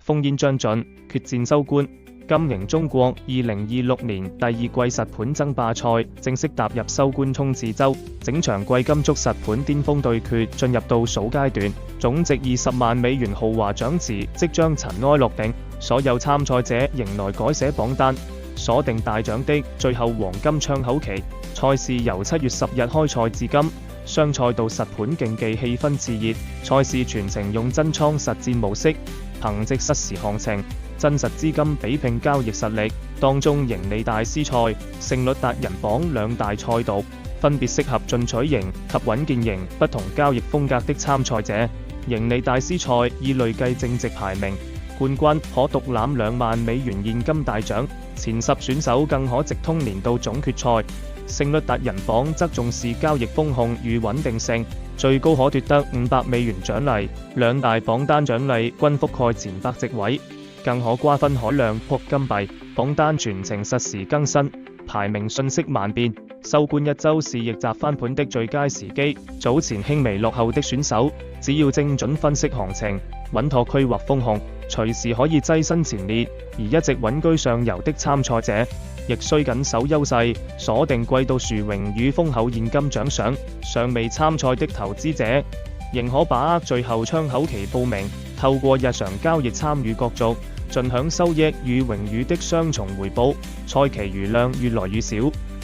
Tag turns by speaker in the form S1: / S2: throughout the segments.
S1: 烽煙將盡，決戰收官。金瑩中國2026年第二季實盤爭霸賽正式踏入收官衝刺週，整場貴金屬實盤巔峰對決進入倒數階段，總值20萬美元豪華獎池即將塵埃落定，所有參賽者迎來改寫榜單、鎖定大獎的最後黃金窗口期。賽事由7月10日開賽至今，雙賽道實盤競技氣氛熾熱，賽事全程用真倉實戰模式，憑藉實時行情、真實資金比拼交易實力，當中盈利大師賽、勝率達人榜兩大賽道，分別適合進取型及穩健型不同交易風格的參賽者。盈利大師賽以累計正值排名，冠軍可獨攬2萬美元現金大獎，前10選手更可直通年度總決賽。勝率達人榜則重視交易風控與穩定性，最高可奪得500美元獎勵，兩大榜單獎勵均覆蓋前100席位，更可瓜分海量撲金幣。榜單全程實時更新，排名瞬息萬變，收官一週是逆襲翻盤的最佳時機。早前輕微落後的選手，只要精準分析行情，穩妥規劃風控，隨時可以躋身前列；而一直穩居上游的參賽者，亦需緊守優勢，鎖定季度殊榮與豐厚現金獎賞。尚未參賽的投資者，仍可把握最後窗口期報名，透過日常交易參與角逐，盡享收益與榮譽的雙重回報。賽期餘量越來越少，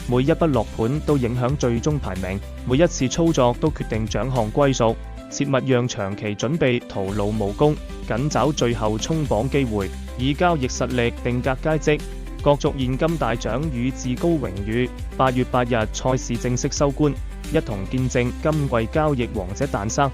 S1: 每一筆落盤都影響最終排名，每一次操作都決定獎項歸屬，切勿讓長期準備徒勞無功，緊找最後衝榜機會，以交易實力定格佳績。角逐現金大獎與至高榮譽。8月8日賽事正式收官，一同見證今季交易王者誕生。